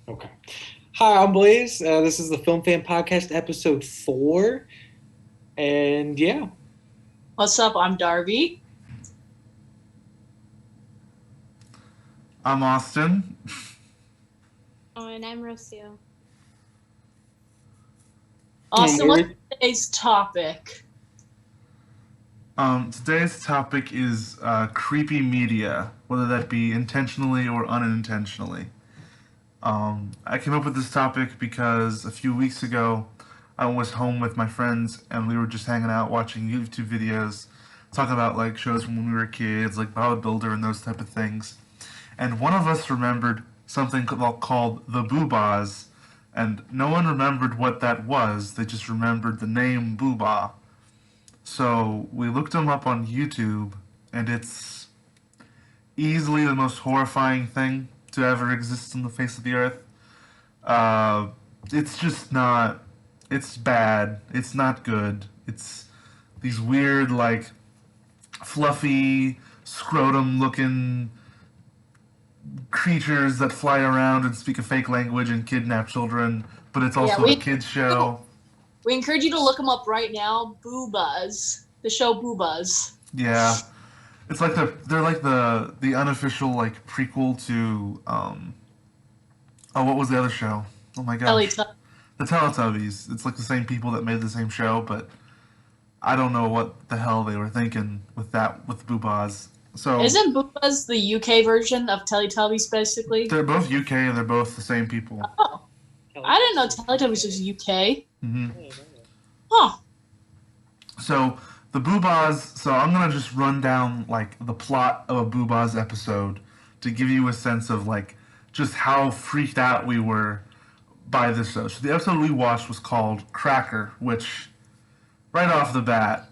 Okay. Hi, I'm Blaze. This is the Film Fan Podcast, episode 4. And yeah, What's up? I'm Darby. I'm Austin. Oh, and I'm Rocio. and Austin, what's today's topic? Today's topic is creepy media, whether that be intentionally or unintentionally. I came up with this topic because a few weeks ago I was home with my friends and we were just hanging out watching YouTube videos, talking about like shows from when we were kids, like Bob the Builder and those type of things. And one of us remembered something called the Boobahs, and no one remembered what that was. They just remembered the name Boobah. So we looked them up on YouTube, and it's easily the most horrifying thing to ever exist on the face of the earth. It's just not. It's bad. It's not good. It's these weird, like, fluffy, scrotum looking creatures that fly around and speak a fake language and kidnap children, but it's Yeah, also a kids show. we encourage you to look them up right now. Boobas, the show Boobas. Yeah, it's like they're like the unofficial like prequel to oh, what was the other show? Oh my gosh, Teletubbies. the Teletubbies. It's like the same people that made the same show, but I don't know what the hell they were thinking with Boobahs. So Isn't Boobas the UK version of Teletubbies, basically? they're both UK and they're both the same people. Oh, I didn't know Teletubbies was UK. hmm Huh. So the Boobahs. So I'm gonna just run down like the plot of a Boobahs episode to give you a sense of like just how freaked out we were by this show. So the episode we watched was called Cracker, which right off the bat,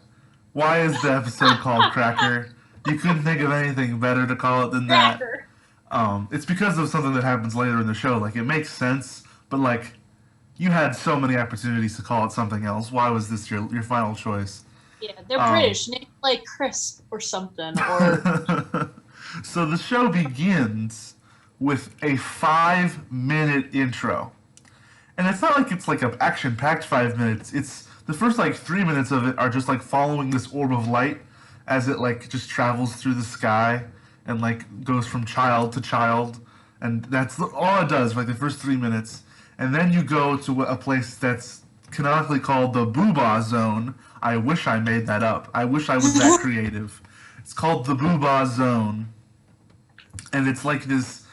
why is the episode called Cracker? You couldn't think of anything better to call it than that. Cracker. It's because of something that happens later in the show. Like it makes sense, but like you had so many opportunities to call it something else. Why was this your final choice? Yeah, they're Um, British. Name like Crisp or something. Or So the show begins with a 5-minute intro. And it's not like it's like an action packed 5 minutes. It's the first like 3 minutes of it are just like following this orb of light as it like just travels through the sky and like goes from child to child. And that's all it does for like the first 3 minutes. And then you go to a place that's canonically called the Boobah Zone. I wish I made that up. I wish I was that creative. It's called the Boobah Zone. And it's like this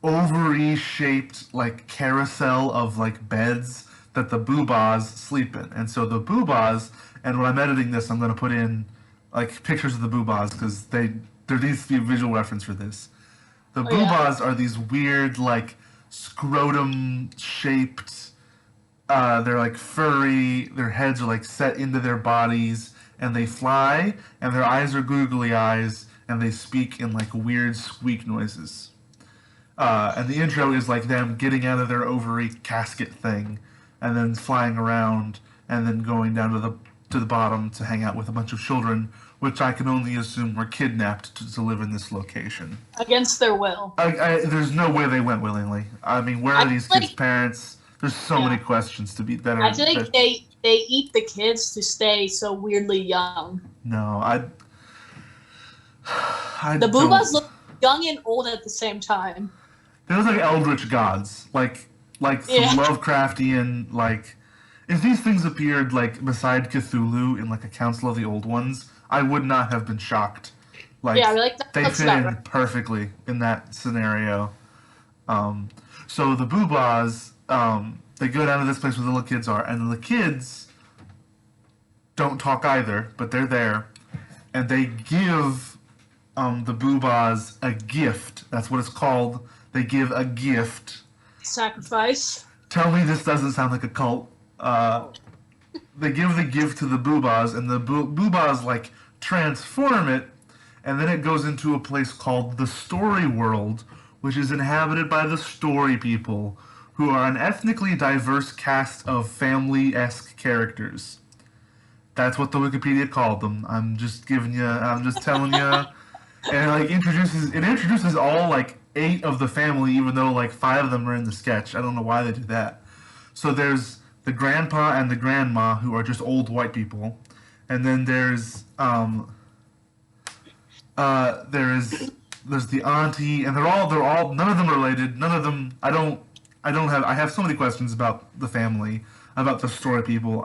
ovary shaped like carousel of like beds that the boobahs sleep in. And so the boobahs, and when I'm editing this, I'm going to put in like pictures of the boobahs because there needs to be a visual reference for this. The Oh, yeah. boobahs are these weird like scrotum shaped. They're like furry. Their heads are like set into their bodies, and they fly. And their eyes are googly eyes, and they speak in like weird squeak noises. And the intro is like them getting out of their ovary casket thing, and then flying around, and then going down to the bottom to hang out with a bunch of children, which I can only assume were kidnapped to live in this location. against their will. There's no way they went willingly. I mean, where are I these feel kids' like- parents? There's so Yeah. many questions to be that are. I think they eat the kids to stay so weirdly young. No, I The don't- Boobas look young and old at the same time. They look like eldritch gods, like some Yeah. Lovecraftian like. If these things appeared like beside Cthulhu in like a Council of the Old Ones, I would not have been shocked. Like Yeah, like they that's fit not in right. perfectly in that scenario. So the Boobahs, they go down to this place where the little kids are, and the kids don't talk either, but they're there, and they give the Boobahs a gift. That's what it's called. They give a gift. Sacrifice. Tell me this doesn't sound like a cult. They give the gift to the Boobahs, and the Boobahs like transform it, and then it goes into a place called the Story World, which is inhabited by the Story People, who are an ethnically diverse cast of family-esque characters. That's what the Wikipedia called them. I'm just telling you. And it introduces all like 8 of the family, even though like 5 of them are in the sketch. I don't know why they do that. So there's the grandpa and the grandma who are just old white people, and then there's the auntie, and they're all none of them are related. None of them. I have so many questions about the family, about the story people.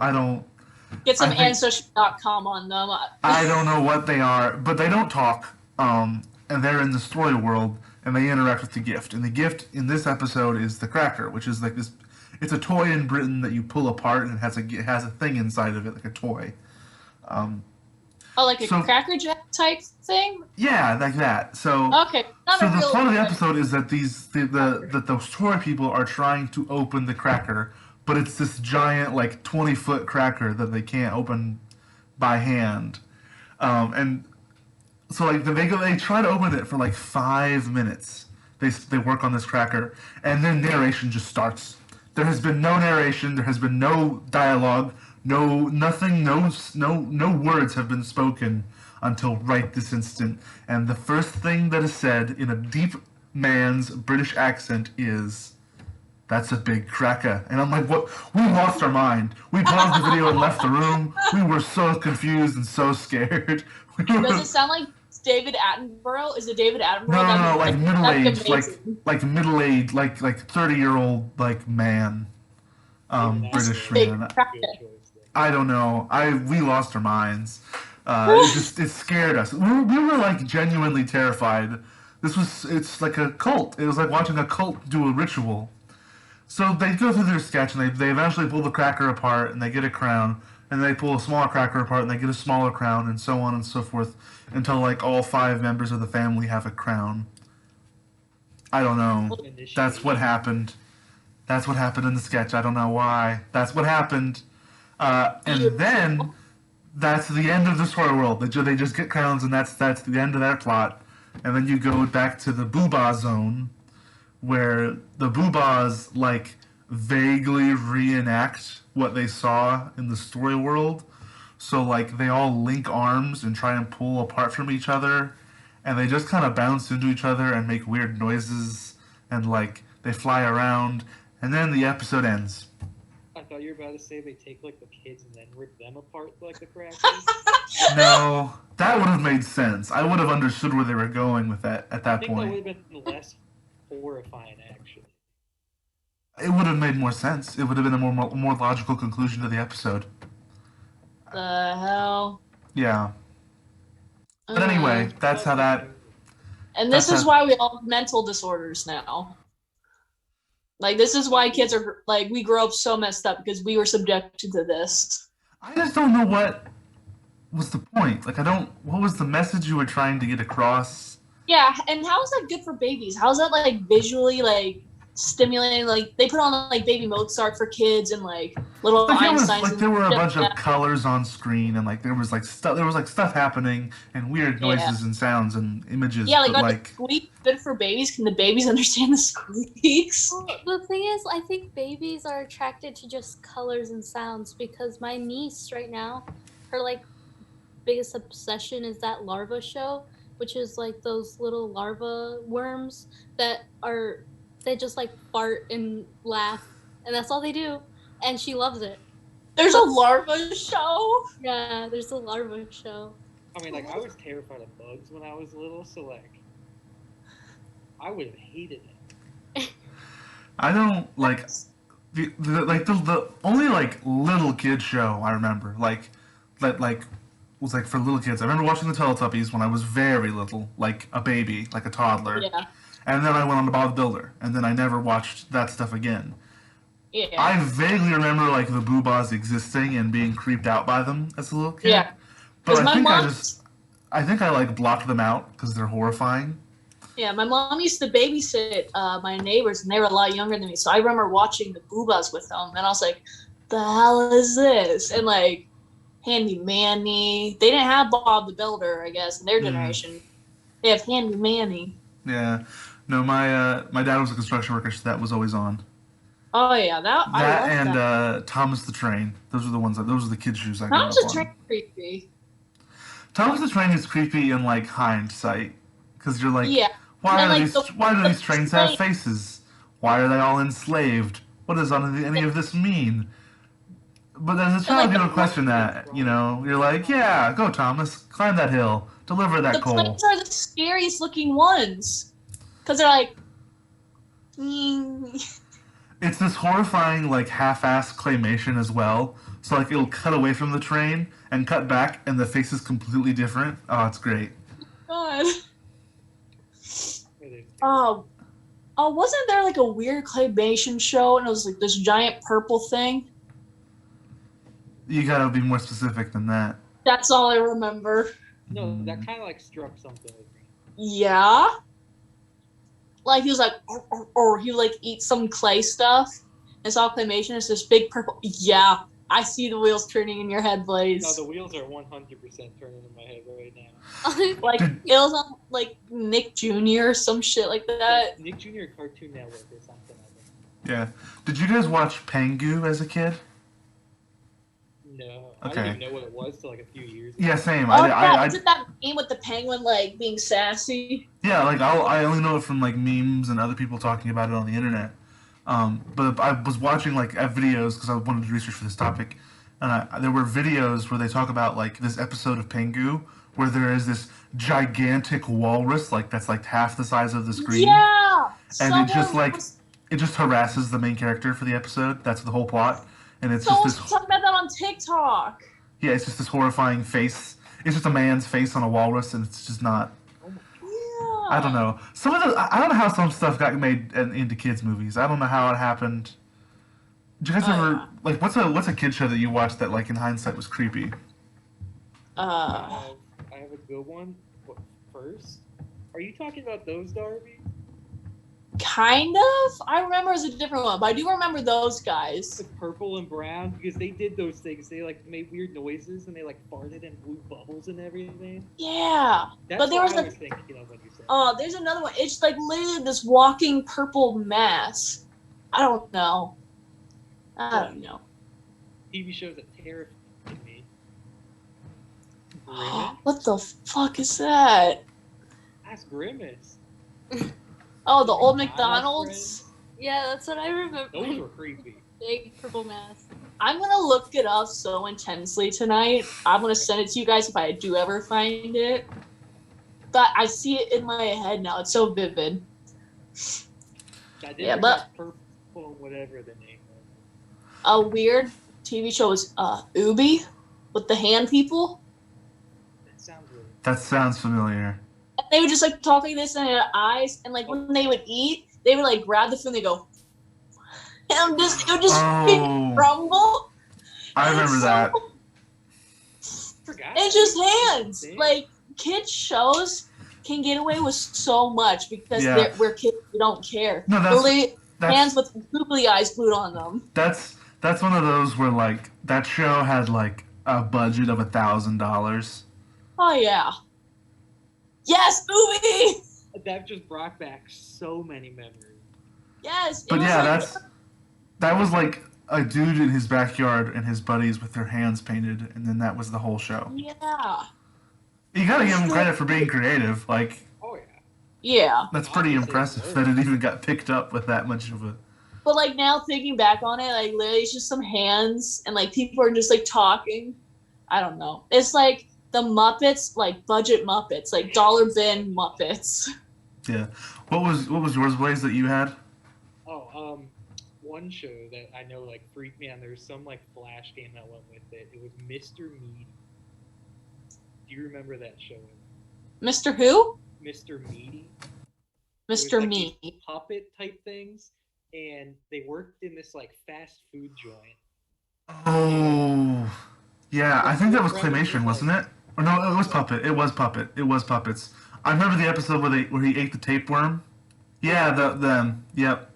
Get some I think- ancestry.com on them. I don't know what they are, but they don't talk. And they're in the story world, and they interact with the gift. And the gift in this episode is the cracker, which is like this. It's a toy in Britain that you pull apart, and it has a thing inside of it, like a toy. Oh, like a Cracker Jack type thing? Yeah, like that. So Okay, not so a the real. plot of the episode is that that those story people are trying to open the cracker, but it's this giant like 20-foot cracker that they can't open by hand, and so like they try to open it for like 5 minutes. They work on this cracker, and then narration just starts. There has been no narration. There has been no dialogue. No nothing. No words have been spoken until right this instant. And the first thing that is said in a deep man's British accent is, "That's a big cracker." And I'm like, what? We lost our mind. We paused the video and left the room. We were so confused and so scared. Does it sound like David Attenborough? Is it David Attenborough? No, like middle-aged, amazing. like middle-aged, like 30-year-old, like man, British big man. cracker. I don't know. We lost our minds. It scared us. We were like genuinely terrified. It's like a cult. It was like watching a cult do a ritual. So they go through their sketch, and they eventually pull the cracker apart, and they get a crown, and they pull a smaller cracker apart, and they get a smaller crown, and so on and so forth, until like all 5 members of the family have a crown. I don't know. That's what happened. That's what happened in the sketch. I don't know why. That's what happened. And then that's the end of the story world. They just get crowns, and that's the end of that plot. And then you go back to the Boobah zone, where the Boobahs like vaguely reenact what they saw in the story world. So like they all link arms and try and pull apart from each other, and they just kind of bounce into each other and make weird noises, and like they fly around, and then the episode ends. I thought you were about to say they take like the kids and then rip them apart like the crackers. No, that would have made sense. I would have understood where they were going with that at that I think point. that would have been less horrifying, actually. It would have made more sense. It would have been a more logical conclusion to the episode. The hell? Yeah. But anyway, that's how that. And this that's is how- why we all have mental disorders now. Like, this is why kids are, like, we grow up so messed up because we were subjected to this. I just don't know what was the point. Like, what was the message you were trying to get across? Yeah, and how is that good for babies? How is that, like, visually, like, stimulating? Like, they put on, like, Baby Mozart for kids and, like, little Like, Einsteins. there were a and bunch shit. of colors on screen, and like there was stuff happening, and weird noises and sounds and images. Yeah, like, but, are the squeaks good for babies? Can the babies understand the squeaks? Well, the thing is, I think babies are attracted to just colors and sounds because my niece right now, her like biggest obsession is that larva show, which is like those little larva worms they just like fart and laugh, and that's all they do, and she loves it. There's a larva show? Yeah, there's a larva show. I mean, like, I was terrified of bugs when I was little, so, like, I would have hated it. I don't like the only like little kid show I remember was like for little kids. I remember watching the Teletubbies when I was very little, like a baby, like a toddler. Yeah. And then I went on to Bob the Builder, and then I never watched that stuff again. Yeah. I vaguely remember like the Boobahs existing and being creeped out by them as a little kid. Yeah. But 'Cause my mom- I think I like blocked them out because they're horrifying. Yeah, my mom used to babysit my neighbors, and they were a lot younger than me. So I remember watching the Boobahs with them, and I was like, "The hell is this?" And like, Handy Manny. They didn't have Bob the Builder, I guess, in their generation. They have Handy Manny. Yeah. No, my dad was a construction worker, so that was always on. Oh yeah, I That love and that. Thomas the Train. Those are the kids' shoes I grew Tom's up a on. train creepy. Thomas the Train is creepy in like hindsight, because you're like, Yeah. And then, like, Why do these trains have train- faces? Why are they all enslaved? What does any of this mean? But as a and, like, child, you don't question that. You know, you're like, yeah, go Thomas, climb that hill, deliver that the coal. planes are the scariest looking ones because they're like, mm. It's this horrifying, like, half-assed claymation as well. So, like, it'll cut away from the train and cut back, and the face is completely different. Oh, it's great. God. It is. Oh, wasn't there like a weird claymation show and it was like this giant purple thing? You gotta be more specific than that. That's all I remember. No, that kind of like struck something with me. Yeah. Like he was like, or he would like eat some clay stuff. It's all claymation. It's this big purple. Yeah, I see the wheels turning in your head, Blaze. No, the wheels are 100% turning in my head right now. Like it was on like Nick Jr. or some shit like that. Nick Jr. Cartoon Network or something. I think. Yeah. Did you guys watch Pengu as a kid? No, I Okay. didn't even know what it was till like a few years ago. Yeah, same. Oh yeah, is it that game with the penguin like being sassy? Yeah, like I only know it from like memes and other people talking about it on the internet. But I was watching like videos because I wanted to research for this topic, and there were videos where they talk about like this episode of Pengu where there is this gigantic walrus like that's like half the size of the screen, Yeah. and it just harasses the main character for the episode. That's the whole plot, and it's Someone just was this. talking about that on TikTok. Yeah, it's just this horrifying face. It's just a man's face on a walrus, and it's just not. Yeah. I don't know. I don't know how some stuff got made into kids' movies. I don't know how it happened. Did you guys ever yeah. like what's a kid show that you watched that like in hindsight was creepy? I have a good one. What, first? Are you talking about those, Darby? Kind of. I remember it was a different one, but I do remember those guys. The purple and brown, because they did those things. They like made weird noises and they like farted and blew bubbles and everything. Yeah. That's But there what was I a was thinking of when you said. there's another one. It's like literally this walking purple mass. I don't know. TV shows that terrified me. Grimace? What the fuck is that? That's Grimace. Oh, the old McDonald's McDonald's. Yeah, that's what I remember. Those were creepy. Big purple mask. I'm gonna look it up so intensely tonight. I'm gonna send it to you guys if I do ever find it. But I see it in my head now. It's so vivid. Yeah, but purple, whatever the name was. A weird TV show is Ubi with the hand people. That sounds weird. That sounds familiar. And they would just like talk like this in their eyes, and like when they would eat, they would like grab the food and they go, and it would just crumble. I remember that. Forgot. It's just hands. Like kids shows can get away with so much because we're kids. We don't care. No, that's hands with googly eyes glued on them. That's one of those where like that show had like a budget of $1,000. Oh yeah. Yes, Ubi. That just brought back so many memories. Yes. But yeah, that was like a dude in his backyard and his buddies with their hands painted, and then that was the whole show. Yeah. You gotta give him credit for being creative. Like, oh yeah. Yeah. That's pretty impressive that it even got picked up with that much of a. But like now thinking back on it, like literally it's just some hands and like people are just like talking. I don't know. It's like the Muppets, like budget Muppets, like dollar bin Muppets. Yeah. What was yours, Blaze, that you had? Oh, one show that I know like freaked me out. There was some like flash game that went with it. It was Mr. Meaty. Do you remember that show? Mr. Who? Mr. Meaty. Mr. Like Meaty. Puppet type things, and they worked in this like fast food joint. Oh, yeah. I think that was claymation, wasn't it? Or no, it was puppet. It was puppet. It was puppets. I remember the episode where he ate the tapeworm. Yeah, them. Yep.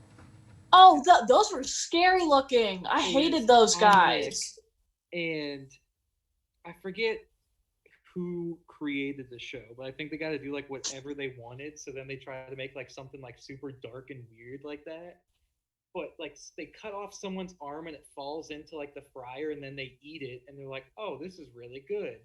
Oh, those were scary looking. I hated those guys. And I forget who created the show, but I think they got to do like whatever they wanted. So then they try to make like something like super dark and weird like that. But like they cut off someone's arm and it falls into like the fryer, and then they eat it, and they're like, "Oh, this is really good."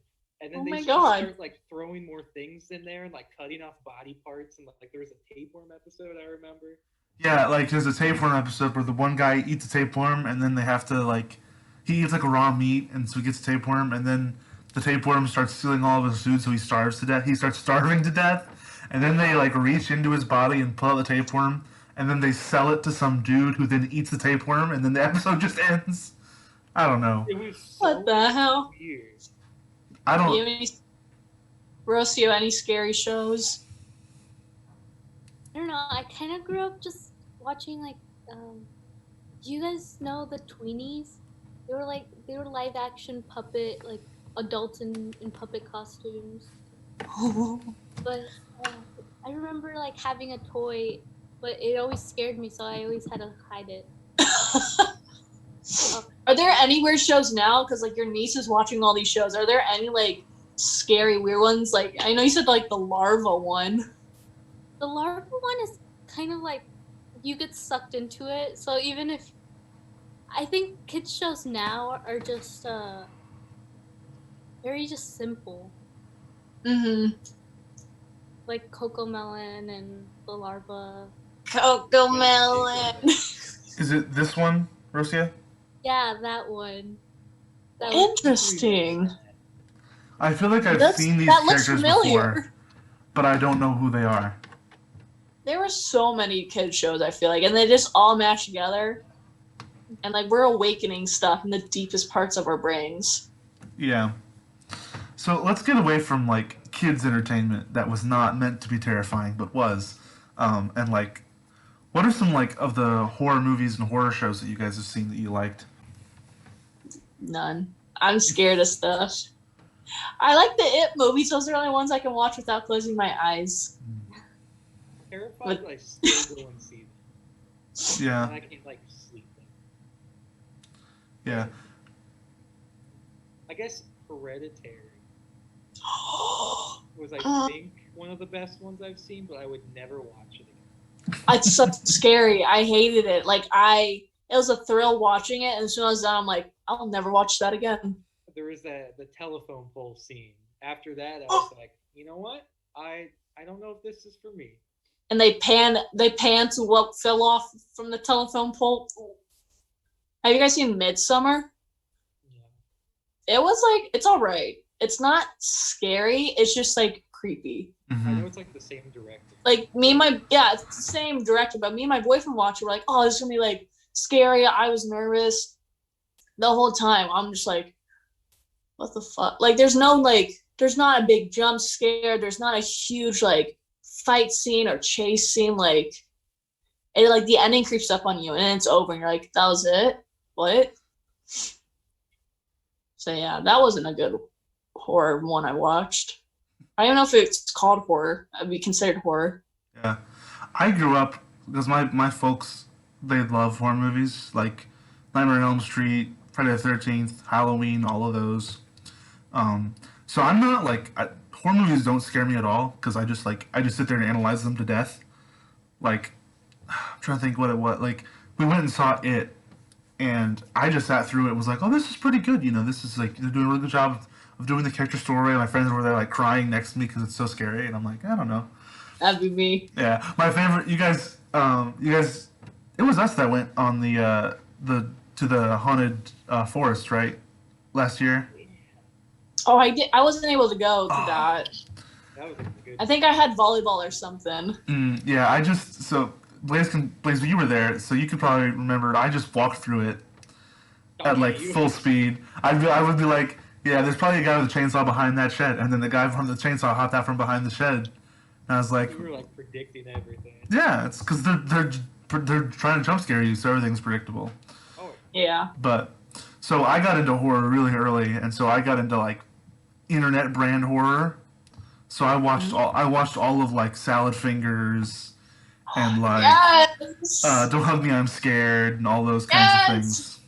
And then Oh they my just God. start like throwing more things in there and like cutting off body parts, and like there was a tapeworm episode I remember. Yeah, like there's a tapeworm episode where the one guy eats a tapeworm, and then they have to like he eats like a raw meat, and so he gets a tapeworm, and then the tapeworm starts stealing all of his food, so he starves to death. He starts starving to death, and then they like reach into his body and pull out the tapeworm, and then they sell it to some dude who then eats the tapeworm, and then the episode just ends. I don't know. It was so What the hell? weird. I You don't. have any, Ross, you have any scary shows? I don't know. I kind of grew up just watching like. Do you guys know the Tweenies? They were live action puppet like adults in puppet costumes. But uh, I remember like having a toy, but it always scared me, so I always had to hide it. Are there any weird shows now? Because like your niece is watching all these shows. Are there any like scary weird ones? Like I know you said like the larva one. The larva one is kind of like you get sucked into it. So even if I think kids shows now are just very just simple, Mm-hmm. like Coco Melon and the larva. Coco Melon. Is it this one, Rosia? Yeah, that one. That was Interesting. I feel like I've seen these that looks characters familiar. before, but I don't know who they are. There were so many kid shows, I feel like, and they just all match together. And like we're awakening stuff in the deepest parts of our brains. Yeah. So let's get away from like kids' entertainment that was not meant to be terrifying, but was. And like, what are some like of the horror movies and horror shows that you guys have seen that you liked? None. I'm scared of stuff. I like the It movies. Those are the only ones I can watch without closing my eyes. Terrified, but I still go and see them. Yeah. And I can't like sleep them. Yeah. I guess Hereditary was, I Uh. think, one of the best ones I've seen, but I would never watch it again. It's so scary. I hated it. It was a thrill watching it, and as soon as I was done, I'm like, I'll never watch that again. There was the telephone pole scene. After that, I was like, you know what? I don't know if this is for me. And they pan to what fell off from the telephone pole. Have you guys seen Midsummer? Yeah. It was like, it's all right. It's not scary. It's just like creepy. I Mhm. know it's like the same director. Like it's the same director, but me and my boyfriend watched it. We're like, oh, this is gonna be like scary. I was nervous the whole time. I'm just like, what the fuck? Like, there's not a big jump scare. There's not a huge like fight scene or chase scene. Like, it like the ending creeps up on you and it's over. And you're like, that was it. What? So yeah, that wasn't a good horror one I watched. I don't know if it's called horror. I'd be considered horror. Yeah. I grew up because my folks, they love horror movies like Nightmare on Elm Street, Friday the 13th, Halloween, all of those. So I'm not like horror movies don't scare me at all because I just sit there and analyze them to death. Like I'm trying to think what it was. Like we went and saw it, and I just sat through it and was like, oh, this is pretty good. You know, this is like they're doing a really good job of doing the character story. And my friends were there like crying next to me because it's so scary, and I'm like, I don't know. That'd be me. Yeah, my favorite. You guys. It was us that went on the haunted forest, right? Last year. Oh, I did. I wasn't able to go to that. That was a good. I think I had volleyball or something. Yeah, Blaze, you were there, so you could probably remember. I just walked through it at like full speed. I would be like, yeah, there's probably a guy with a chainsaw behind that shed, and then the guy from the chainsaw hopped out from behind the shed, and I was like, You were like predicting everything. yeah, it's because they're trying to jump scare you, so everything's predictable. Oh, Yeah. But so I got into horror really early, and so I got into like internet brand horror. So I watched all of like Salad Fingers and like Yes. Don't Hug Me, I'm Scared, and all those kinds of things.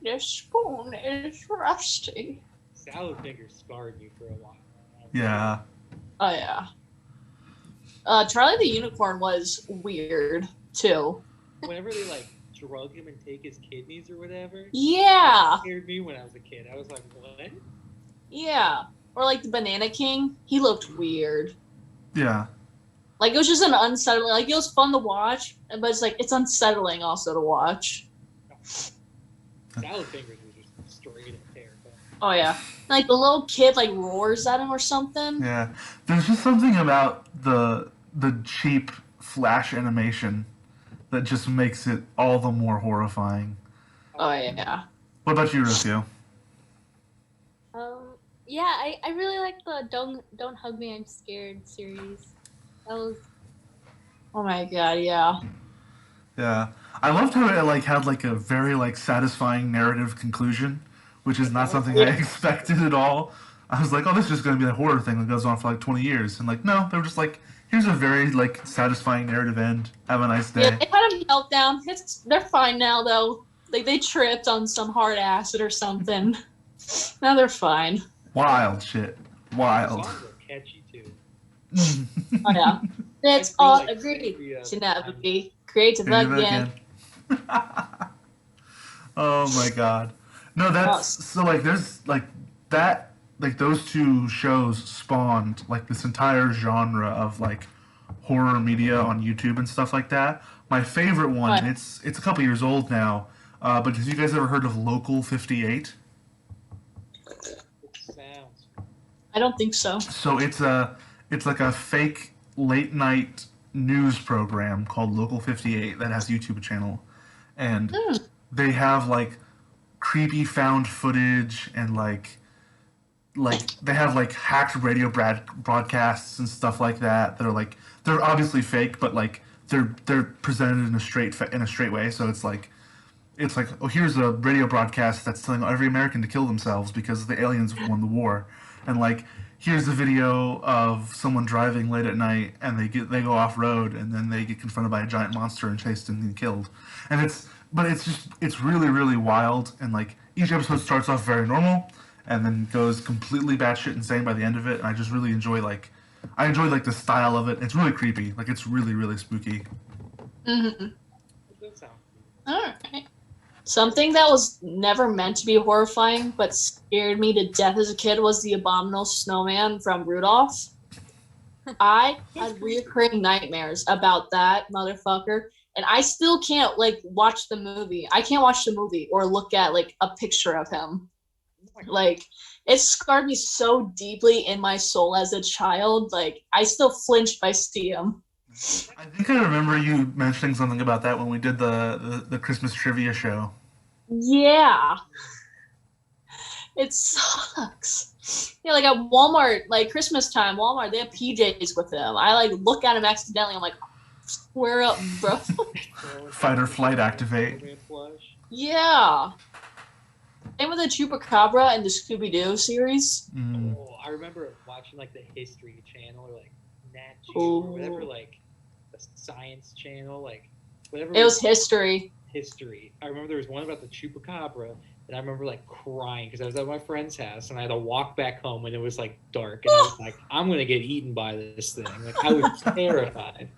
Your spoon is rusty. Salad Fingers scarred you for a while. Yeah. Oh yeah. Charlie the Unicorn was weird too. Whenever they like drug him and take his kidneys or whatever, Yeah. it scared me when I was a kid. I was like, what? Yeah. Or like the Banana King, he looked weird. Yeah. Like it was just an unsettling. Like it was fun to watch, but it's like it's unsettling also to watch. Salad fingers was just straight up terrifying. Oh yeah, like the little kid like roars at him or something. Yeah. There's just something about the cheap flash animation that just makes it all the more horrifying. Oh yeah. What about you, Rocio? Yeah, I really like the Don't Hug Me, I'm Scared series. That was Oh my god, yeah. Yeah. I loved how it like had like a very like satisfying narrative conclusion, which is not something I expected at all. I was like, oh, this is just going to be a horror thing that goes on for like 20 years. And like, no, they were just like, here's a very like satisfying narrative end. Have a nice day. Yeah, they had a meltdown. They're fine now though. Like they tripped on some hard acid or something. Now they're fine. Wild shit. Wild. Songs are catchy too. Oh yeah. Let's I feel all like agree Sylvia- to never be creative Can you do that again. Oh my god. No, that's so like there's like that like those two shows spawned like this entire genre of like horror media on YouTube and stuff like that. My favorite one, What? and it's a couple years old now, but have you guys ever heard of Local 58? It sounds. I don't think so. So it's like a fake late night news program called Local 58 that has a YouTube channel, and they have like creepy found footage and like they have like hacked radio broadcasts and stuff like that that are like they're obviously fake, but like they're presented in a straight way. So it's like oh, here's a radio broadcast that's telling every American to kill themselves because the aliens won the war, and like here's a video of someone driving late at night and they go off road and then they get confronted by a giant monster and chased and killed, and it's really really wild, and like each episode starts off very normal and then goes completely batshit insane by the end of it, and I just really enjoy like the style of it. It's really creepy, like it's really really spooky. Mm-hmm. It does sound All right. Something that was never meant to be horrifying but scared me to death as a kid was the abominable snowman from Rudolph. I had reoccurring nightmares about that motherfucker, and I still can't like watch the movie. I can't watch the movie or look at like a picture of him. Like it scarred me so deeply in my soul as a child. Like I still flinched if I see him. I think I remember you mentioning something about that when we did the Christmas trivia show. Yeah. It sucks. Yeah, like at Walmart, like Christmas time, Walmart, they have PJs with him. I like look at him accidentally. I'm like, square up, bro. Fight or flight activate. Snowman plush. Yeah. Same with the Chupacabra and the Scooby-Doo series. Mm. Oh, I remember watching like the History Channel or like Nat Geo or whatever, like the Science Channel, like whatever. It was history. History. I remember there was one about the Chupacabra, and I remember like crying because I was at my friend's house and I had to walk back home and it was like dark, and I was like, I'm gonna get eaten by this thing. Like I was terrified.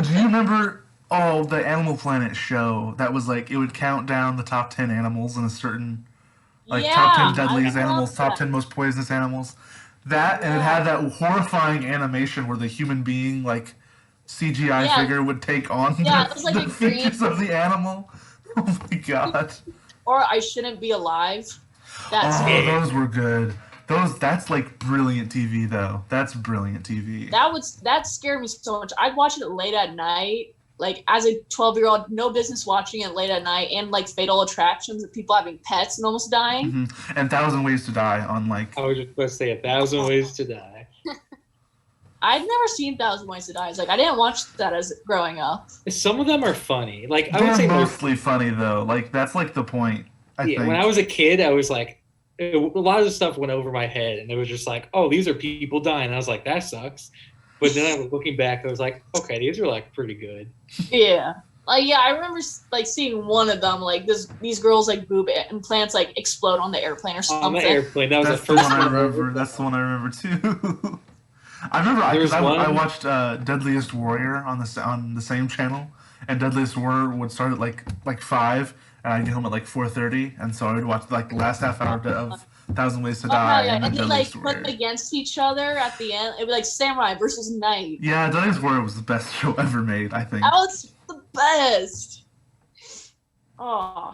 Do you remember the Animal Planet show that was like it would count down the top 10 animals in a certain like Yeah, top 10 I deadliest love animals, top that. 10 most poisonous animals. That and it had that horrifying animation where the human being like CGI Yeah. figure would take on Yeah, the, it was like the a green- features of the animal. Oh my god. Or I Shouldn't Be Alive. That's Oh, those were good. That's like brilliant TV though. That's brilliant TV. that scared me so much. I'd watch it late at night, like as a 12-year-old, no business watching it late at night, and like Fatal Attractions of people having pets and almost dying. Mhm. And Thousand Ways to Die on like I was just about to say 1,000 Ways to Die. I'd never seen Thousand Ways to Die. It's like I didn't watch that as growing up. Some of them are funny. Like I would they're say mostly funny though. Like that's like the point. I think. when I was a kid, I was like, a lot of the stuff went over my head, and it was just like, oh, these are people dying. And I was like, that sucks. But then I was looking back, I was like, okay, these are like pretty good. Yeah. Like yeah, I remember like seeing one of them, like these girls like boob implants like explode on the airplane or something. On the airplane, that was That's the the first one I one. remember. That's the one I remember too. I remember There was I one- watched Deadliest Warrior on the same channel, and Deadliest Warrior would start at like 5, and I'd get home at like 4:30, and so I would watch like the last half hour of Thousand Ways to Oh, Die, yeah. and then And they Dudley's like put Warrior. against each other at the end. It'd be like samurai versus knight. Yeah, Dudley's Warrior was the best show ever made, I think. That was the best. Oh,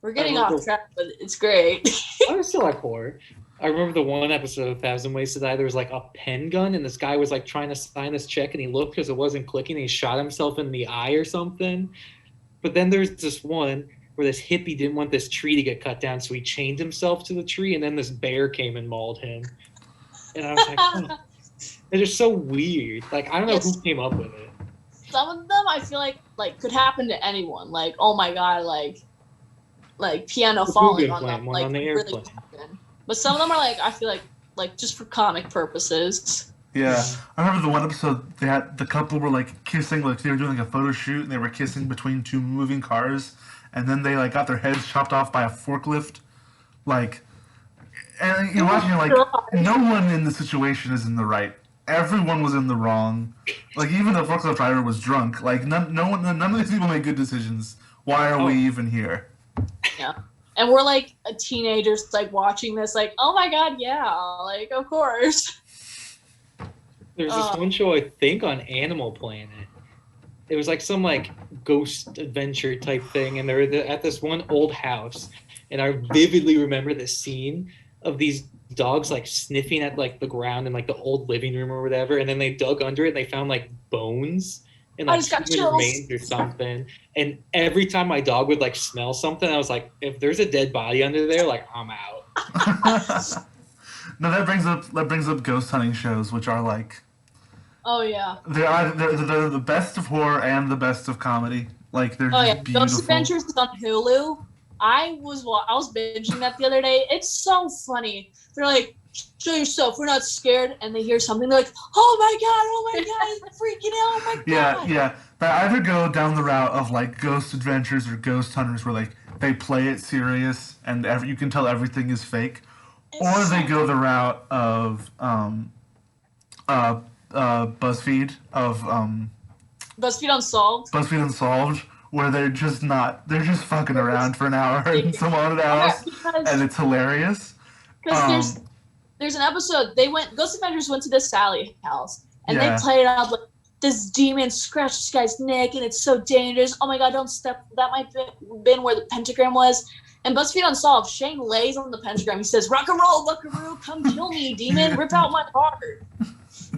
we're getting off track, but it's great. I still like horror. I remember the one episode of Thousand Ways to Die. There was like a pen gun, and this guy was like trying to sign this check, and he looked because it wasn't clicking. And he shot himself in the eye or something. But then there's this one where this hippie didn't want this tree to get cut down, so he chained himself to the tree, and then this bear came and mauled him. And I was like, oh. They're just so weird. Like, I don't know who came up with it. Some of them I feel like could happen to anyone. Like, oh my god, like piano falling on them, like on the really airplane. happen. But some of them are like, I feel like just for comic purposes. Yeah, I remember the one episode they had the couple were like kissing, like they were doing like a photo shoot, and they were kissing between two moving cars, and then they like got their heads chopped off by a forklift, like, and you're watching, you're like, no one in the situation is in the right. Everyone was in the wrong. Like even the forklift driver was drunk. Like none of these people made good decisions. Why are we even here? Yeah. And we're like teenagers, like watching this, like, oh my god, yeah, like of course. There's this one show I think on Animal Planet. It was like some like ghost adventure type thing, and they were at this one old house, and I vividly remember this scene of these dogs like sniffing at like the ground in like the old living room or whatever, and then they dug under it and they found like bones and like human remains or something. And every time my dog would like smell something, I was like, if there's a dead body under there, like I'm out. No, that brings up ghost hunting shows, which are like, oh yeah, they're the best of horror and the best of comedy. Like they're just beautiful. Ghost Adventures is on Hulu. I was binging that the other day. It's so funny. They're like, show yourself, we're not scared, and they hear something, they're like, oh my god, I'm freaking out, oh my god. Yeah. They either go down the route of like Ghost Adventures or Ghost Hunters, where like they play it serious and you can tell everything is fake, or they go the route of BuzzFeed BuzzFeed Unsolved, where they're just fucking around for an hour in some haunted house, and it's hilarious. Because there's an episode, Ghost Adventures went to this Sally house, and they played it out like, this demon scratched this guy's neck, and it's so dangerous. Oh my god, don't step. That might have been where the pentagram was. And BuzzFeed Unsolved, Shane lays on the pentagram. He says, rock and roll, buckaroo, come kill me, demon, rip out my heart.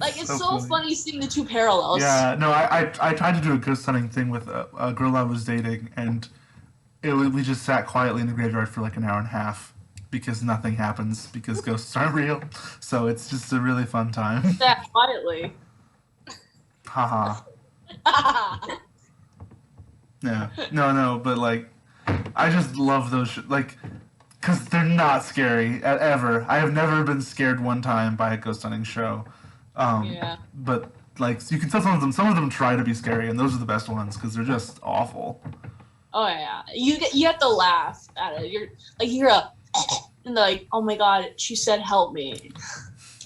Like, it's so funny seeing the two parallels. Yeah, no, I tried to do a ghost hunting thing with a girl I was dating, and we just sat quietly in the graveyard for like an hour and a half because nothing happens because ghosts aren't real. So it's just a really fun time. Sat quietly. Haha. Yeah. No, but like, I just love those, like, because they're not scary ever. I have never been scared one time by a ghost hunting show. But like, you can tell some of them try to be scary, and those are the best ones because they're just awful. Oh yeah, you have to laugh at it. You're like, you hear a and they're like, oh my god, she said help me.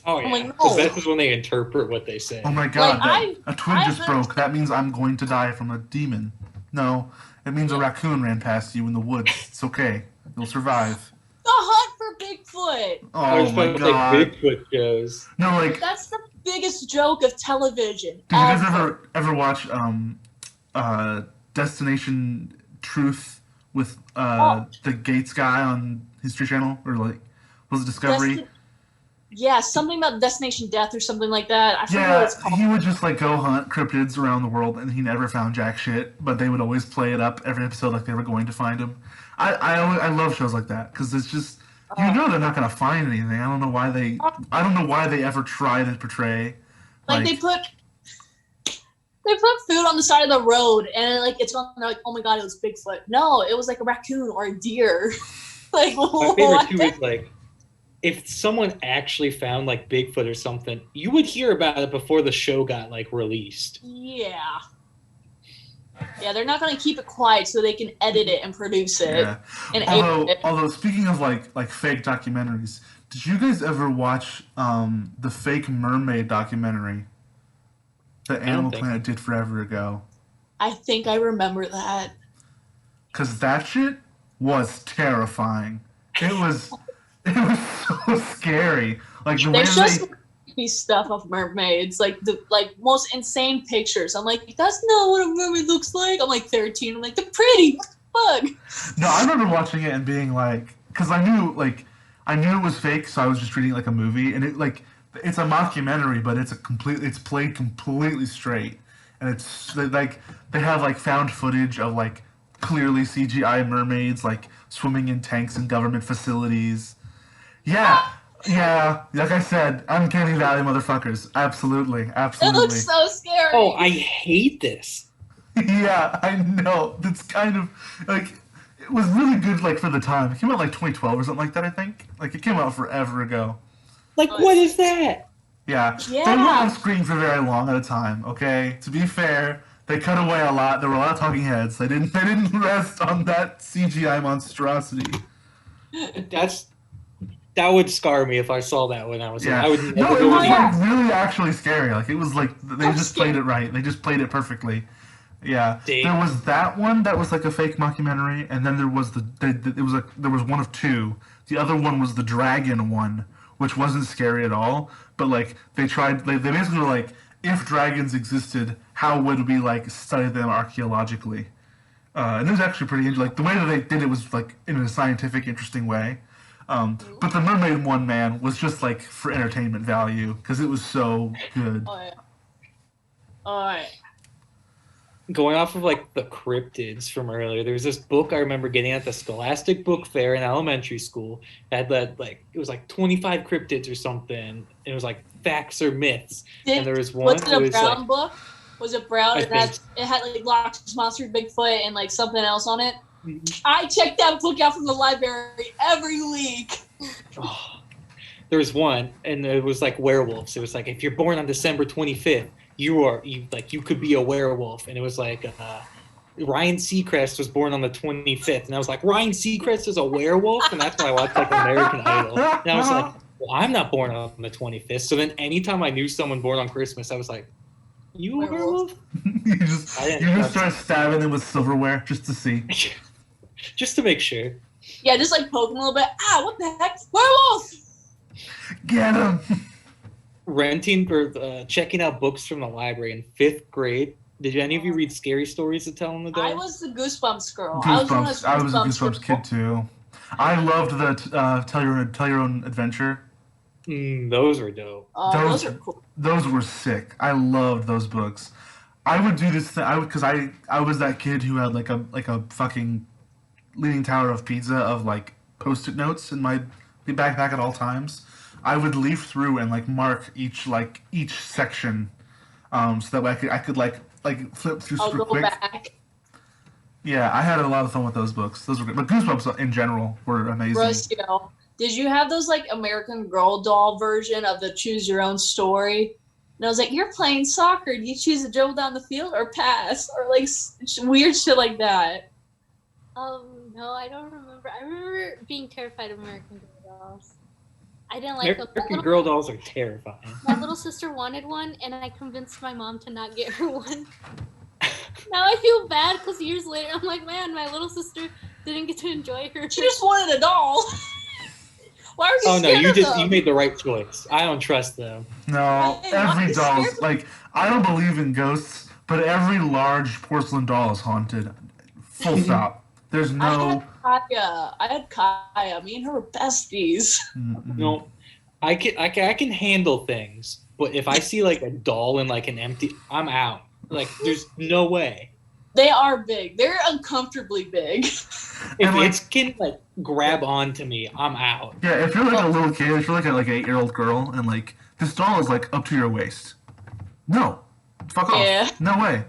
Oh yeah, because that is when they interpret what they say. Oh my god, a twig just broke. That means I'm going to die from a demon. No, it means a raccoon ran past you in the woods. It's okay. You'll survive. The hunt for Bigfoot. Oh my god. Like Bigfoot shows. No, like, that's the biggest joke of television. Did you guys ever watch Destination Truth with the Gates guy on History Channel, or like, was it Discovery? Yeah, something about Destination Death or something like that. I forget what it's called. He would just like go hunt cryptids around the world, and he never found jack shit. But they would always play it up every episode like they were going to find him. I love shows like that because it's just, you know, they're not gonna find anything. I don't know why they ever try to portray. Like they put food on the side of the road, and like it's on. They're like, oh my god, it was Bigfoot. No, it was like a raccoon or a deer. Like, my favorite too is like, if someone actually found like Bigfoot or something, you would hear about it before the show got like released. Yeah, they're not going to keep it quiet so they can edit it and produce it. Yeah. And although speaking of like fake documentaries, did you guys ever watch the fake mermaid documentary that Animal Planet did forever ago? I think I remember that. 'Cause that shit was terrifying. It It was so scary. Like the way There's just they. creepy stuff of mermaids, like the most insane pictures. I'm like, that's not what a mermaid looks like. I'm like 13. I'm like, the pretty fuck. No, I remember watching it and being like, because I knew it was fake, so I was just treating it like a movie, and it's a mockumentary, but it's played completely straight, and it's like they have like found footage of like clearly CGI mermaids like swimming in tanks in government facilities. Yeah, yeah. Like I said, uncanny valley motherfuckers. Absolutely, It absolutely. looks so scary. Oh, I hate this. Yeah, I know. That's kind of like it was really good like for the time. It came out like 2012 or something like that, I think. Like it came out forever ago. Like, what is that? Yeah. Yeah. They weren't on screen for very long at a time, okay? To be fair, they cut away a lot. There were a lot of talking heads. They didn't rest on that CGI monstrosity. That would scar me if I saw that when I was Yeah. I would No, never it go was near. like really actually scary. Like it was like they So just played it right. They just played it perfectly. Yeah, Dave. there was that one that was like a fake mockumentary, and then there was there was one of two. The other one was the dragon one, which wasn't scary at all. But like they basically were like, if dragons existed, how would we like study them archaeologically? And it was actually pretty interesting. Like the way that they did it was like in a scientific, interesting way. But the mermaid one, man, was just like for entertainment value because it was so good. Oh, yeah. Alright. Going off of like the cryptids from earlier, there was this book I remember getting at the Scholastic Book Fair in elementary school that had like it was like 25 cryptids or something. It was like facts or myths, and there was one. Was it a brown like, book? Was it brown? I It had like Loch Monster, Bigfoot, and like something else on it. I checked that book out from the library every week. oh, there was one, and it was like werewolves. It was like if you're born on December 25th, you could be a werewolf, and it was like Ryan Seacrest was born on the 25th, and I was like, Ryan Seacrest is a werewolf, and that's why I watched like American Idol, and I was like, well, I'm not born on the 25th. So then anytime I knew someone born on Christmas, I was like, you a werewolf? you just start stabbing them with silverware just to see. Just to make sure. Yeah, just like poking a little bit. Ah, what the heck? Werewolf! Get him. Renting or checking out books from the library in 5th grade. Did any of you read Scary Stories to Tell in the Dark? I was the Goosebumps girl. Goosebumps. I was a girl. Goosebumps kid too. I loved the tell your own adventure. Those were dope. Those are cool. Those were sick. I loved those books. I would do this thing. Because I was that kid who had like a fucking Leaning Tower of Pizza of like Post-it notes in my backpack at all times. I would leaf through and like mark each section, so that way I could like flip through super quick. Back. Yeah, I had a lot of fun with those books. Those were good. But Goosebumps in general were amazing. Rocio, did you have those like American Girl doll version of the Choose Your Own Story? And I was like, you're playing soccer. Do you choose to dribble down the field or pass? Or like weird shit like that. No, I don't remember. I remember being terrified of American Girl dolls. I didn't like them. American Girl dolls are terrifying. My little sister wanted one, and I convinced my mom to not get her one. Now I feel bad because years later, I'm like, man, my little sister didn't get to enjoy her. She just wanted a doll. Why are you Oh no, scared of them? you made the right choice. I don't trust them. No, Hey, every I'm doll scared. like I don't believe in ghosts, but every large porcelain doll is haunted. Full stop. There's no. I had Kaya. Me and her were besties. No, I can handle things, but if I see like a doll in like an empty, I'm out. Like there's no way. They are big. They're uncomfortably big. If like- it can like grab onto me, I'm out. Yeah, if you're like a little kid, if you're like an 8-year-old girl, and like this doll is like up to your waist. No, fuck off. Yeah. No way.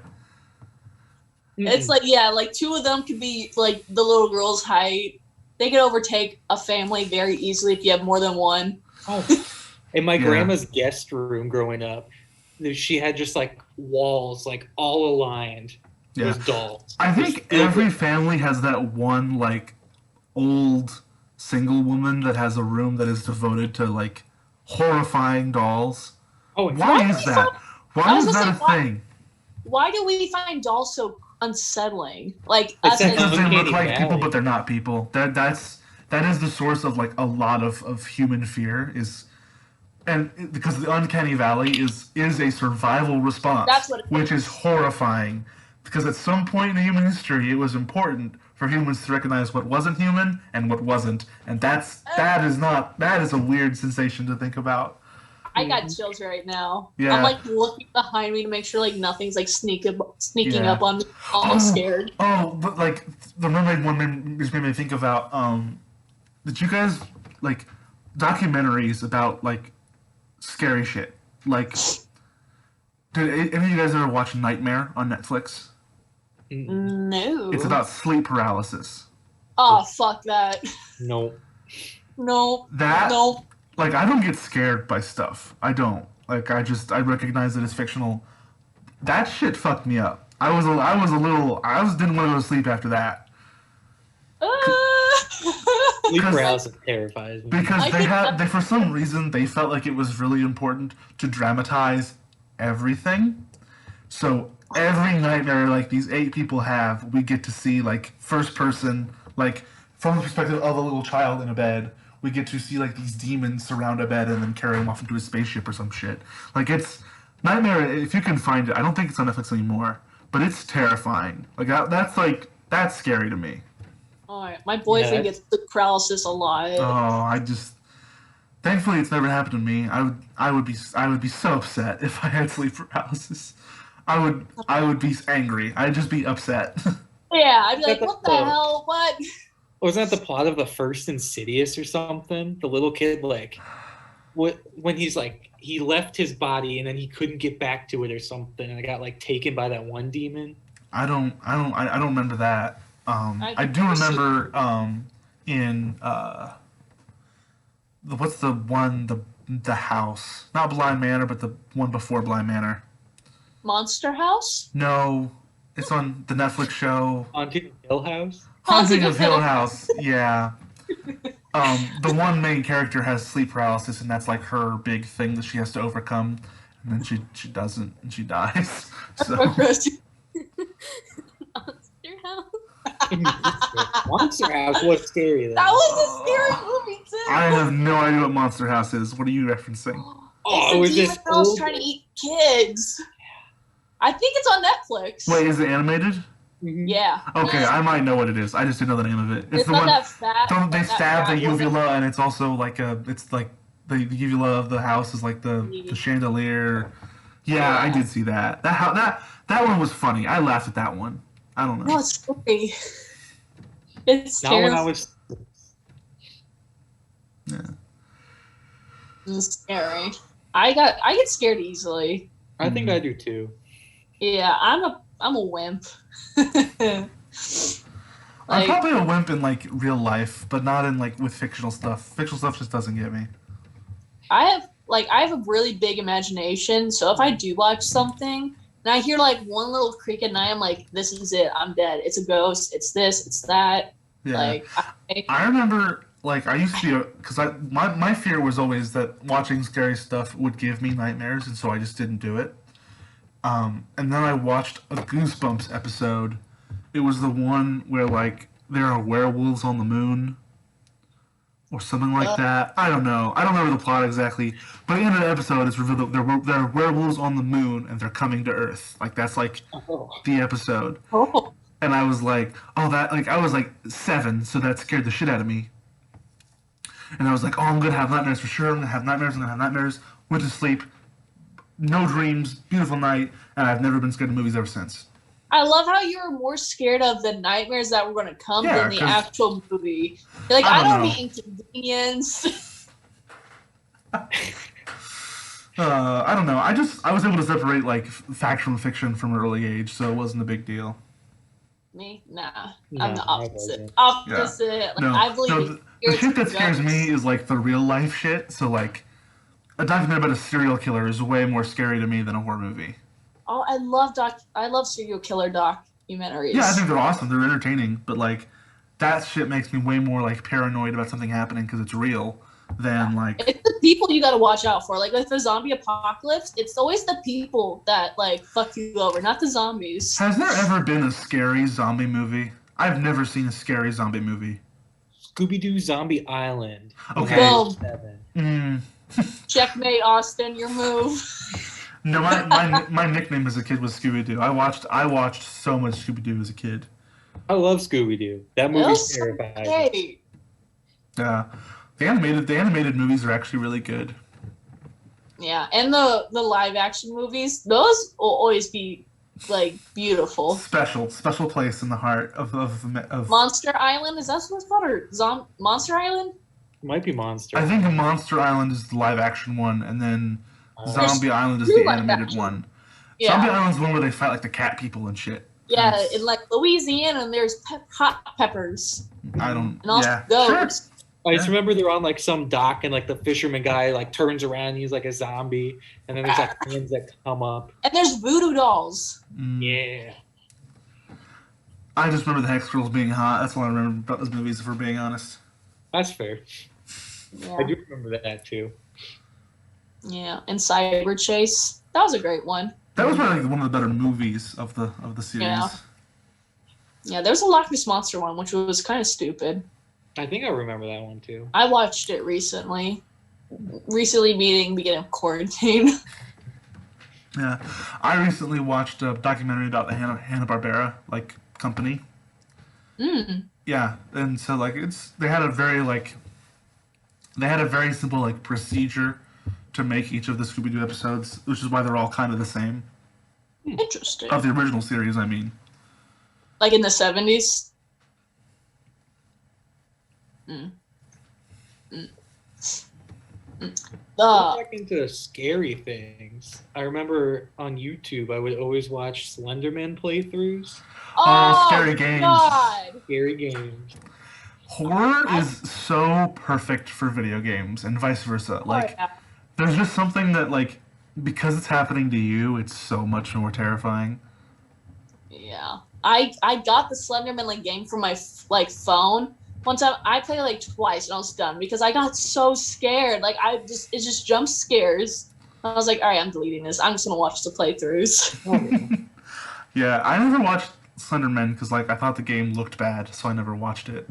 It's like, yeah, like two of them could be like the little girl's height. They could overtake a family very easily if you have more than one. Oh. In my grandma's guest room growing up, she had just like walls like all aligned with dolls. I think every family has that one like old single woman that has a room that is devoted to like horrifying dolls. Oh, Why is that? Why is that a thing? Why do we find dolls so unsettling? Like It's us like as Because they look Uncanny like people, Valley. but they're not people. That's that is the source of like a lot of human fear is, because the uncanny valley is a survival response, That's what it which is horrifying. Because at some point in human history, it was important for humans to recognize what wasn't human and what wasn't, and that is a weird sensation to think about. I got chills right now. Yeah. I'm like looking behind me to make sure like nothing's like sneaking Yeah. up on me. I'm scared. Oh, but like the mermaid one just made me think about did you guys like documentaries about like scary shit? Like, did any of you guys ever watch Nightmare on Netflix? No. It's about sleep paralysis. Oh, fuck that. No. No. That No. like I don't get scared by stuff. I don't. Like I recognize that it's fictional. That shit fucked me up. I didn't want to go to sleep after that. Sleep paralysis terrifies me. Because they for some reason they felt like it was really important to dramatize everything. So every nightmare like these 8 people have, we get to see like first person, like from the perspective of a little child in a bed. We get to see like these demons surround a bed and then carry them off into a spaceship or some shit. Like it's Nightmare. If you can find it, I don't think it's on Netflix anymore, but it's terrifying. Like that's scary to me. Alright, my boyfriend gets sleep paralysis a lot. Oh, thankfully it's never happened to me. I would be so upset if I had sleep paralysis. I would be angry. I'd just be upset. Yeah, I'd be like, what the hell? What? Wasn't that the plot of the first Insidious or something? The little kid, like, when he's like, he left his body and then he couldn't get back to it or something, and I got like taken by that one demon. I don't remember that. I do remember in what's the one the house, not Blind Manor, but the one before Blind Manor. Monster House? No, it's on the Netflix show. Haunting of Hill House. Haunting of Hill House. Yeah. The one main character has sleep paralysis, and that's like her big thing that she has to overcome. And then she doesn't, and she dies. So. Monster House. Monster House was scary though. That was a scary movie too. I have no idea what Monster House is. What are you referencing? Oh, it was demon this girls old... trying to eat kids. I think it's on Netflix. Wait, is it animated? Mm-hmm. Yeah. Okay, I might know what it is. I just didn't know the name of it. It's the not one. that fat. Don't they stab the woman. uvula, and it's also like it's like the uvula of the house is like the chandelier. Yeah, I did see that. That one was funny. I laughed at that one. I don't know. No, it's scary. It's Not scary. when I was. Yeah. It's scary. I get scared easily. I think I do too. Yeah, I'm a wimp. I'm probably a wimp in like real life, but not in like with fictional stuff. Fictional stuff just doesn't get me. I have a really big imagination, so if I do watch something and I hear like one little creak at night, I'm like, this is it. I'm dead. It's a ghost. It's this. It's that. Yeah. Like I remember like I used to be because my fear was always that watching scary stuff would give me nightmares, and so I just didn't do it. And then I watched a Goosebumps episode. It was the one where like there are werewolves on the moon, or something like that. I don't know. I don't remember the plot exactly. But at the end of the episode, it's revealed that there are werewolves on the moon and they're coming to Earth. Like that's like the episode. oh. And I was like, oh, that like I was like 7, so that scared the shit out of me. And I was like, oh, I'm gonna have nightmares for sure. I'm gonna have nightmares. Went to sleep. No dreams, beautiful night, and I've never been scared of movies ever since. I love how you were more scared of the nightmares that were going to come than the 'cause actual movie. You're like, I don't need inconvenience. I don't know. I was able to separate like fact from fiction from an early age, so it wasn't a big deal. Me? Nah. No, I'm the I opposite. wasn't. Opposite. Like, I believe the shit that scares me is like the real life shit. So like, a documentary about a serial killer is way more scary to me than a horror movie. Oh, I love serial killer documentaries. Yeah, I think they're awesome. They're entertaining, but like, that shit makes me way more like paranoid about something happening because it's real than like. It's the people you got to watch out for. Like with the zombie apocalypse, it's always the people that like fuck you over, not the zombies. Has there ever been a scary zombie movie? I've never seen a scary zombie movie. Scooby Doo Zombie Island. when Okay. I was Boom. 7. Checkmate, Austin. Your move. No, my nickname as a kid was Scooby Doo. I watched so much Scooby Doo as a kid. I love Scooby Doo. That That movie's was so terrifying. great. Yeah, the animated movies are actually really good. Yeah, and the live action movies, those will always be like beautiful. Special place in the heart of. Monster Island, is that what it's called, or Monster Island? Might be Monster. I think Monster Island is the live action one, and then There's Zombie Island is two the live animated action. one. Yeah, Zombie Island's the one where they fight like the cat people and shit. yeah, It's- in like Louisiana, and there's hot peppers I don't. and also Yeah, goats. I just Yeah. remember they're on like some dock and like the fisherman guy like turns around and he's like a zombie and then there's like hands that come up. And there's voodoo dolls. Sure. Mm. Yeah. I just remember the Hex Girls being hot. That's all I remember about those movies, if we're being honest. That's fair. Yeah, I do remember that too. yeah, and Cyber Chase. That was a great one. That was probably like one of the better movies of the series. Yeah. Yeah, there was a Loch Ness Monster one, which was kind of stupid. I think I remember that one too. I watched it recently. Recently meaning beginning of quarantine. Yeah, I recently watched a documentary about the Hanna-Barbera like company. Mm. Yeah, and so like they had a very simple like procedure to make each of the Scooby-Doo episodes, which is why they're all kind of the same Interesting. of the original series. I mean, Like in the 70s. Mm. Mm. Going back into scary things. I remember on YouTube I would always watch Slenderman playthroughs. Oh, scary games. God. Scary games. horror is so perfect for video games, and vice versa. Like, there's just something that like because it's happening to you, it's so much more terrifying. Yeah. I got the Slenderman like game from my phone. One time I played it like twice and I was done because I got so scared. Like it's just jump scares. I was like, all right, I'm deleting this. I'm just gonna watch the playthroughs. Yeah, I never watched Slenderman because like I thought the game looked bad, so I never watched it.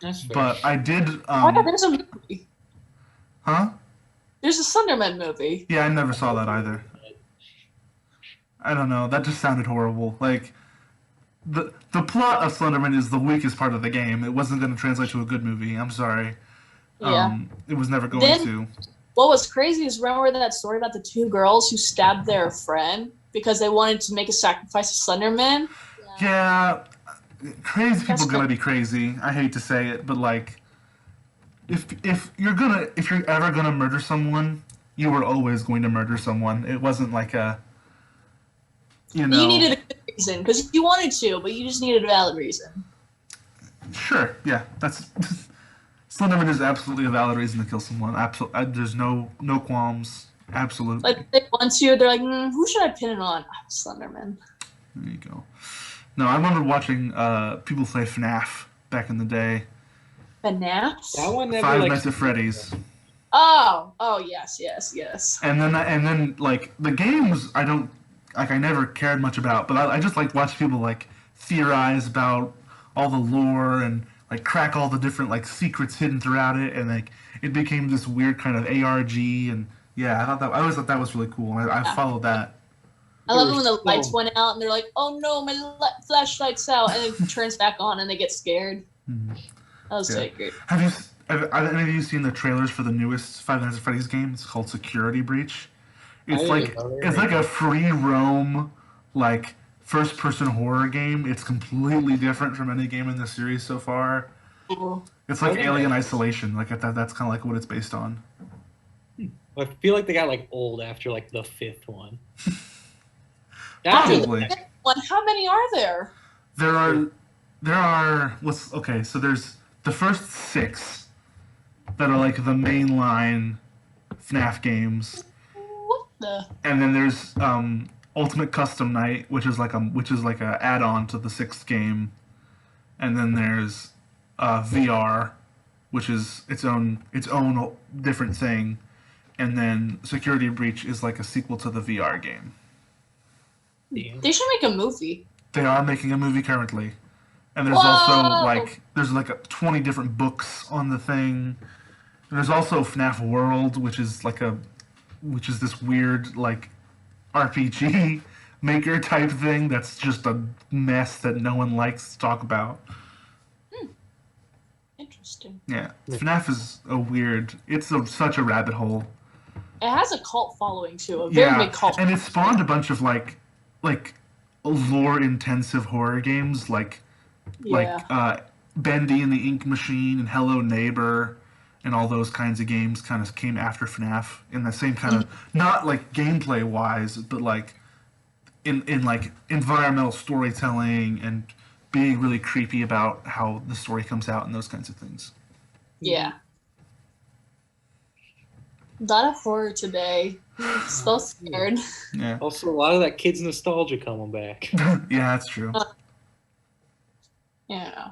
That's fair. But I did. Oh yeah, there's a movie. Huh? There's a Slenderman movie. Yeah, I never saw that either. I don't know. That just sounded horrible. Like the plot of Slenderman is the weakest part of the game. It wasn't going to translate to a good movie. I'm sorry. Yeah. It was never going Then- to. What was crazy is remember that story about the two girls who stabbed their friend because they wanted to make a sacrifice to Slenderman? Yeah, crazy That's people gonna be crazy. I hate to say it, but like, if you're ever gonna murder someone, you were always going to murder someone. It wasn't like a, you know. You needed a good reason because you wanted to, but you just needed a valid reason. Sure, yeah, that's. Slenderman is absolutely a valid reason to kill someone. There's no qualms. Absolutely. Like they want to, they're like, who should I pin it on? Slenderman. There you go. No, I remember watching people play FNAF back in the day. FNAF? That one never Five like Nights at Freddy's. Oh, yes. And then like the games I never cared much about, but I just like watch people like theorize about all the lore and like crack all the different like secrets hidden throughout it, and like it became this weird kind of ARG, and yeah, I always thought that was really cool. I followed that. I love it when the lights went out and they're like, oh no, my flashlight's out, and it turns back on and they get scared. Mhm. That was Yeah. so great. Have any of you seen the trailers for the newest Five Nights at Freddy's game? It's called Security Breach. It's I like didn't know they were it's like making a free roam like first person horror game. It's completely different from any game in the series so far. Cool. It's like Okay. Alien Isolation. Like that's kind of like what it's based on. I feel like they got like old after like the 5th one. After the Probably. fifth one, how many are there? There are okay, so there's the first 6 that are like the mainline FNAF games. What the? And then there's Ultimate Custom Night, which is like a add-on to the 6th game, and then there's VR, which is its own different thing, and then Security Breach is like a sequel to the VR game. Damn. They should make a movie. They are making a movie currently, And there's also there's 20 different books on the thing. And there's also FNAF World, which is this weird RPG maker type thing that's just a mess that no one likes to talk about. Interesting. Yeah, FNAF is such a rabbit hole. It has a cult following too, a very big cult. And it spawned a bunch of like lore intensive horror games like Bendy and the Ink Machine and Hello Neighbor and all those kinds of games kind of came after FNAF in the same kind of not like gameplay wise, but like in like environmental storytelling and being really creepy about how the story comes out and those kinds of things. Yeah. A lot of horror today. So scared. Yeah. Also, a lot of that kids' nostalgia coming back. Yeah, that's true. Yeah.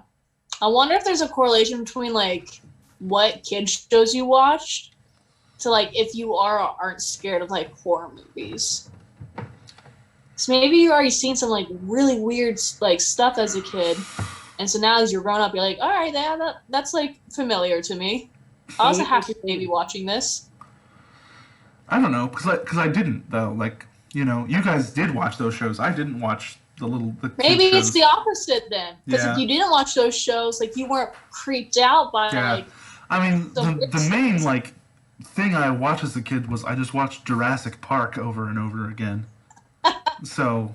I wonder if there's a correlation between like what kid shows you watched to like if you are or aren't scared of like horror movies. So maybe you've already seen some like really weird like stuff as a kid, and so now as you're grown up, you're like, all right, that's like familiar to me. I was a happy baby watching this. I don't know, because I didn't though. Like you guys did watch those shows. I didn't watch the maybe kids it's shows. the opposite then, because if you didn't watch those shows, like you weren't creeped out by like. I mean, the main like thing I watched as a kid was I just watched Jurassic Park over and over again. So.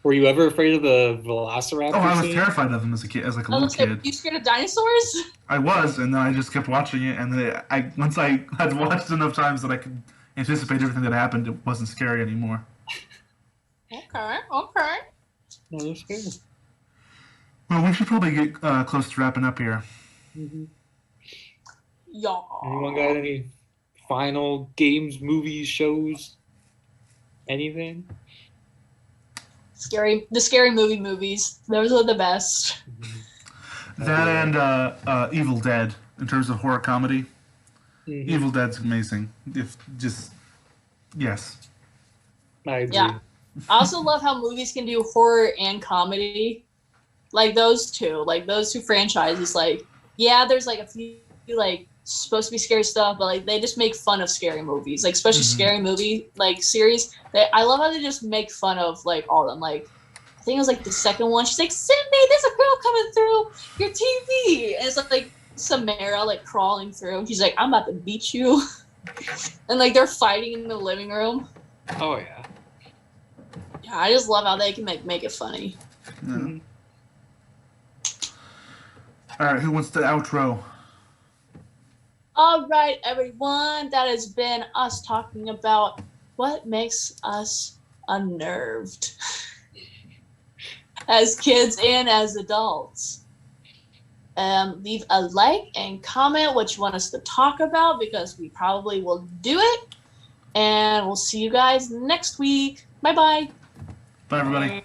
Were you ever afraid of the Velociraptor? Oh, I was scene? terrified of them as a kid, as like a little kid. You scared of dinosaurs? I was, and then I just kept watching it, and then once I had watched enough times that I could anticipate everything that happened, it wasn't scary anymore. Okay. No, that's good. Well, we should probably get close to wrapping up here. Mm-hmm. Yeah. Anyone got any final games, movies, shows, anything? The scary movies. Those are the best. That and Evil Dead in terms of horror comedy. Mm-hmm. Evil Dead's amazing. Yes. I agree. Yeah. I also love how movies can do horror and comedy. Like those two franchises. Like, yeah, there's like a few like supposed to be scary stuff, but like they just make fun of scary movies. Like especially scary movie like series. I love how they just make fun of like all of them. Like I think it was like the second one. She's like, Sydney, there's a girl coming through your TV, and it's like Samara like crawling through. And she's like, I'm about to beat you, and like they're fighting in the living room. Oh yeah. Yeah, I just love how they can make it funny. Yeah. Mm-hmm. All right, who wants the outro? All right, everyone. That has been us talking about what makes us unnerved as kids and as adults. Leave a like and comment what you want us to talk about, because we probably will do it. And we'll see you guys next week. Bye-bye. Bye, everybody.